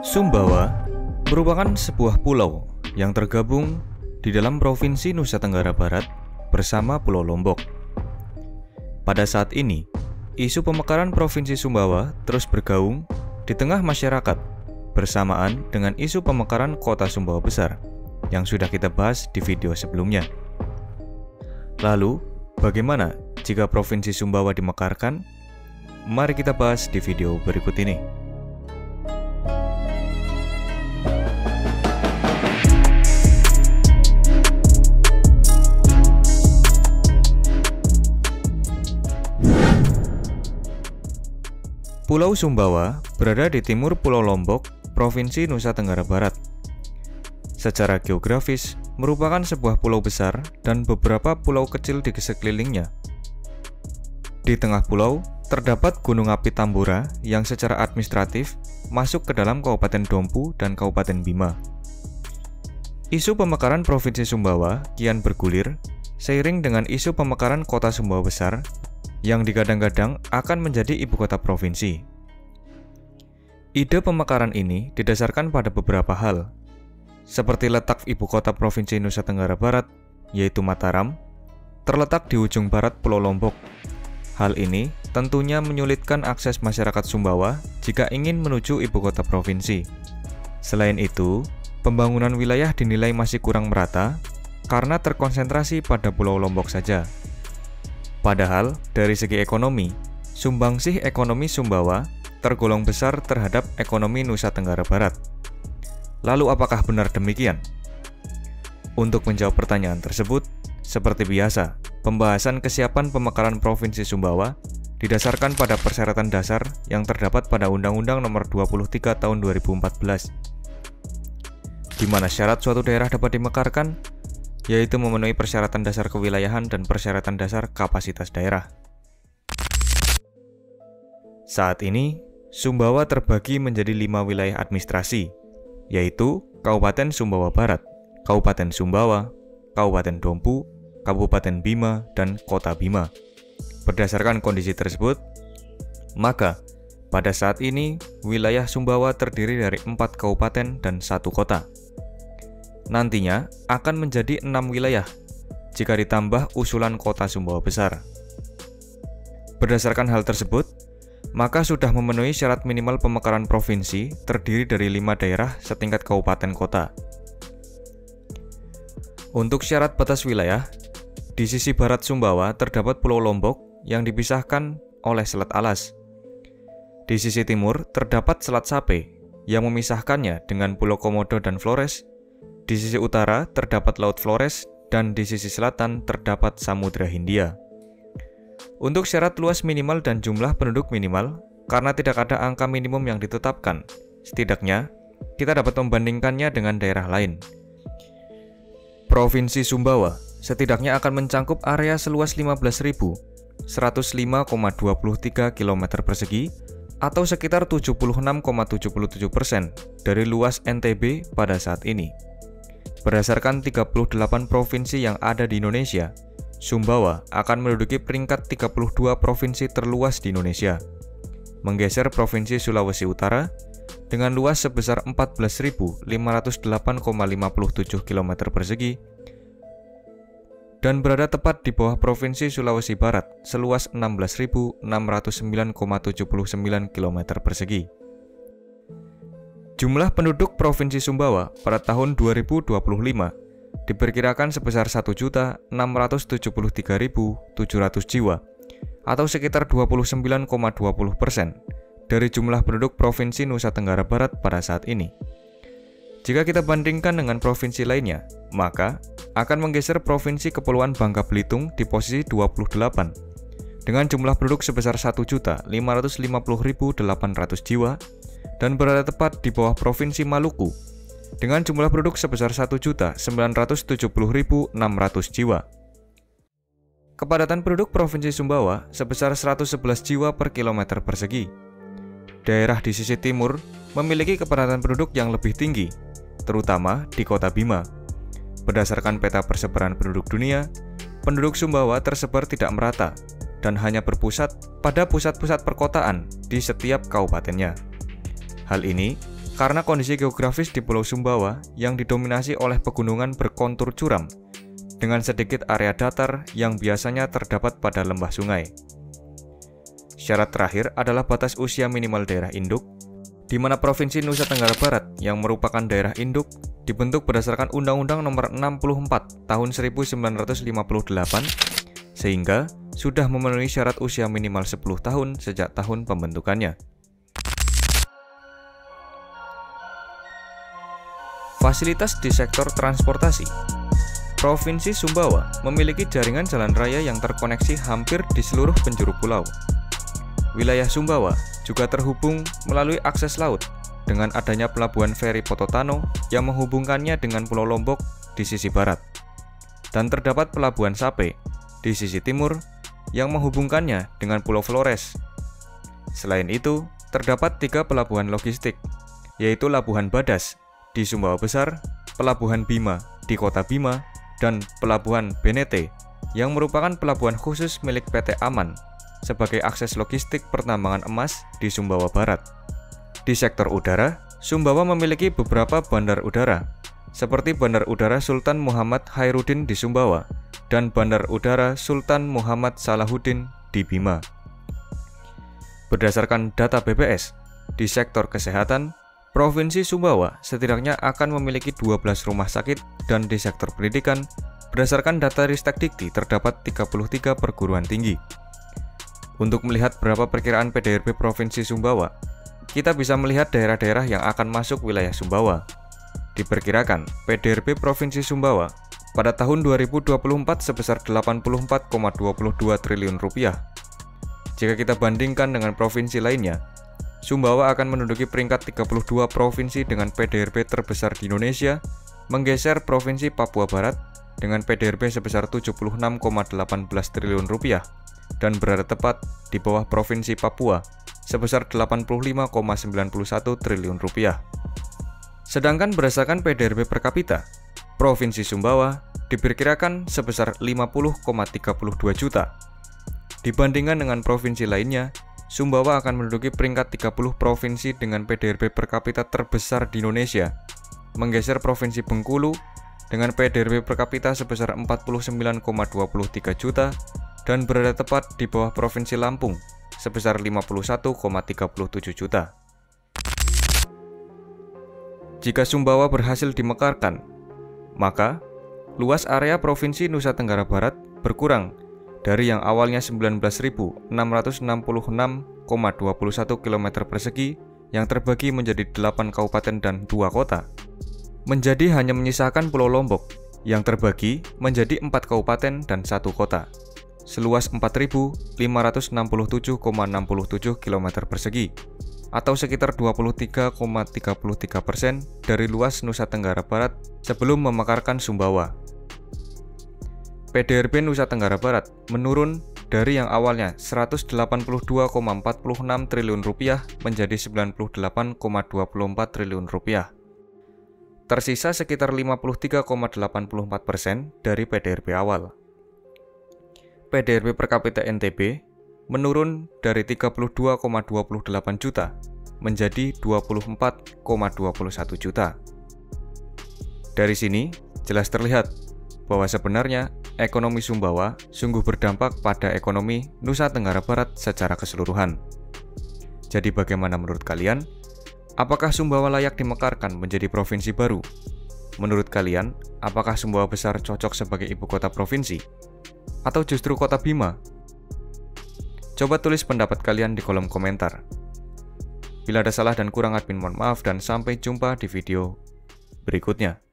Sumbawa merupakan sebuah pulau yang tergabung di dalam Provinsi Nusa Tenggara Barat bersama Pulau Lombok. Pada saat ini, isu pemekaran Provinsi Sumbawa terus bergaung di tengah masyarakat bersamaan dengan isu pemekaran Kota Sumbawa Besar yang sudah kita bahas di video sebelumnya. Lalu, bagaimana jika Provinsi Sumbawa dimekarkan? Mari kita bahas di video berikut ini. Pulau Sumbawa berada di timur Pulau Lombok, Provinsi Nusa Tenggara Barat. Secara geografis, merupakan sebuah pulau besar dan beberapa pulau kecil di sekelilingnya. Di tengah pulau, terdapat Gunung Api Tambora yang secara administratif masuk ke dalam Kabupaten Dompu dan Kabupaten Bima. Isu pemekaran Provinsi Sumbawa kian bergulir seiring dengan isu pemekaran Kota Sumbawa Besar yang digadang-gadang akan menjadi ibu kota provinsi. Ide pemekaran ini didasarkan pada beberapa hal, seperti letak ibu kota Provinsi Nusa Tenggara Barat, yaitu Mataram, terletak di ujung barat Pulau Lombok. Hal ini tentunya menyulitkan akses masyarakat Sumbawa jika ingin menuju ibu kota provinsi. Selain itu, pembangunan wilayah dinilai masih kurang merata karena terkonsentrasi pada Pulau Lombok saja. Padahal, dari segi ekonomi, sumbangsih ekonomi Sumbawa tergolong besar terhadap ekonomi Nusa Tenggara Barat. Lalu apakah benar demikian? Untuk menjawab pertanyaan tersebut, seperti biasa, pembahasan kesiapan pemekaran Provinsi Sumbawa didasarkan pada persyaratan dasar yang terdapat pada Undang-Undang Nomor 23 Tahun 2014. Di mana syarat suatu daerah dapat dimekarkan, yaitu memenuhi persyaratan dasar kewilayahan dan persyaratan dasar kapasitas daerah. Saat ini, Sumbawa terbagi menjadi 5 wilayah administrasi, yaitu Kabupaten Sumbawa Barat, Kabupaten Sumbawa, Kabupaten Dompu, Kabupaten Bima, dan Kota Bima. Berdasarkan kondisi tersebut, maka pada saat ini wilayah Sumbawa terdiri dari 4 kabupaten dan 1 kota. Nantinya akan menjadi 6 wilayah jika ditambah usulan Kota Sumbawa Besar. Berdasarkan hal tersebut, maka sudah memenuhi syarat minimal pemekaran provinsi terdiri dari 5 daerah setingkat kabupaten kota. Untuk syarat batas wilayah, di sisi barat Sumbawa terdapat Pulau Lombok yang dipisahkan oleh Selat Alas. Di sisi timur terdapat Selat Sape yang memisahkannya dengan Pulau Komodo dan Flores. Di sisi utara terdapat Laut Flores dan di sisi selatan terdapat Samudra Hindia. Untuk syarat luas minimal dan jumlah penduduk minimal, karena tidak ada angka minimum yang ditetapkan, setidaknya kita dapat membandingkannya dengan daerah lain. Provinsi Sumbawa setidaknya akan mencangkup area seluas 15.105,23 km persegi atau sekitar 76,77% dari luas NTB pada saat ini. Berdasarkan 38 provinsi yang ada di Indonesia, Sumbawa akan menduduki peringkat 32 provinsi terluas di Indonesia, menggeser Provinsi Sulawesi Utara dengan luas sebesar 14.508,57 km persegi dan berada tepat di bawah Provinsi Sulawesi Barat seluas 16.609,79 km persegi. Jumlah penduduk Provinsi Sumbawa pada tahun 2025 diperkirakan sebesar 1.673.700 jiwa atau sekitar 29,20% dari jumlah penduduk Provinsi Nusa Tenggara Barat pada saat ini. Jika kita bandingkan dengan provinsi lainnya, maka akan menggeser Provinsi Kepulauan Bangka Belitung di posisi 28 dengan jumlah penduduk sebesar 1.550.800 jiwa dan berada tepat di bawah Provinsi Maluku dengan jumlah penduduk sebesar 1.970.600 jiwa. Kepadatan penduduk Provinsi Sumbawa sebesar 111 jiwa per kilometer persegi. Daerah di sisi timur memiliki kepadatan penduduk yang lebih tinggi, terutama di Kota Bima. Berdasarkan peta persebaran penduduk dunia, penduduk Sumbawa tersebar tidak merata dan hanya berpusat pada pusat-pusat perkotaan di setiap kabupatennya. Hal ini karena kondisi geografis di Pulau Sumbawa yang didominasi oleh pegunungan berkontur curam, dengan sedikit area datar yang biasanya terdapat pada lembah sungai. Syarat terakhir adalah batas usia minimal daerah induk, di mana Provinsi Nusa Tenggara Barat yang merupakan daerah induk dibentuk berdasarkan Undang-Undang Nomor 64 Tahun 1958, sehingga sudah memenuhi syarat usia minimal 10 tahun sejak tahun pembentukannya. Fasilitas di sektor transportasi. Provinsi Sumbawa memiliki jaringan jalan raya yang terkoneksi hampir di seluruh penjuru pulau. Wilayah Sumbawa juga terhubung melalui akses laut dengan adanya pelabuhan feri Pototano yang menghubungkannya dengan Pulau Lombok di sisi barat. Dan terdapat pelabuhan Sape di sisi timur yang menghubungkannya dengan Pulau Flores. Selain itu, terdapat 3 pelabuhan logistik, yaitu Labuhan Badas di Sumbawa Besar, Pelabuhan Bima di Kota Bima, dan Pelabuhan Benete yang merupakan pelabuhan khusus milik PT Aman sebagai akses logistik pertambangan emas di Sumbawa Barat. Di sektor udara, Sumbawa memiliki beberapa bandar udara, seperti Bandar Udara Sultan Muhammad Khairuddin di Sumbawa dan Bandar Udara Sultan Muhammad Salahuddin di Bima. Berdasarkan data BPS, di sektor kesehatan, Provinsi Sumbawa setidaknya akan memiliki 12 rumah sakit, dan di sektor pendidikan, berdasarkan data Ristek Dikti terdapat 33 perguruan tinggi. Untuk melihat berapa perkiraan PDRB Provinsi Sumbawa, kita bisa melihat daerah-daerah yang akan masuk wilayah Sumbawa. Diperkirakan PDRB Provinsi Sumbawa pada tahun 2024 sebesar 84,22 triliun rupiah. Jika kita bandingkan dengan provinsi lainnya, Sumbawa akan menduduki peringkat 32 provinsi dengan PDRB terbesar di Indonesia, menggeser Provinsi Papua Barat dengan PDRB sebesar 76,18 triliun rupiah dan berada tepat di bawah Provinsi Papua sebesar 85,91 triliun rupiah. Sedangkan berdasarkan PDRB per kapita, Provinsi Sumbawa diperkirakan sebesar 50,32 juta. Dibandingkan dengan provinsi lainnya, Sumbawa akan menduduki peringkat 30 provinsi dengan PDRB per kapita terbesar di Indonesia, menggeser Provinsi Bengkulu dengan PDRB per kapita sebesar 49,23 juta dan berada tepat di bawah Provinsi Lampung sebesar 51,37 juta. Jika Sumbawa berhasil dimekarkan, maka luas area Provinsi Nusa Tenggara Barat berkurang dari yang awalnya 19.666,21 km persegi yang terbagi menjadi 8 kabupaten dan 2 kota, menjadi hanya menyisakan Pulau Lombok yang terbagi menjadi 4 kabupaten dan 1 kota, seluas 4.567,67 km persegi, atau sekitar 23,33% dari luas Nusa Tenggara Barat sebelum memekarkan Sumbawa. PDRB Nusa Tenggara Barat menurun dari yang awalnya 182,46 triliun rupiah menjadi 98,24 triliun rupiah. Tersisa sekitar 53,84% dari PDRB awal. PDRB per kapita NTB menurun dari 32,28 juta menjadi 24,21 juta. Dari sini jelas terlihat bahwa sebenarnya ekonomi Sumbawa sungguh berdampak pada ekonomi Nusa Tenggara Barat secara keseluruhan. Jadi bagaimana menurut kalian? Apakah Sumbawa layak dimekarkan menjadi provinsi baru? Menurut kalian, apakah Sumbawa Besar cocok sebagai ibu kota provinsi? Atau justru kota Bima? Coba tulis pendapat kalian di kolom komentar. Bila ada salah dan kurang admin mohon maaf dan sampai jumpa di video berikutnya.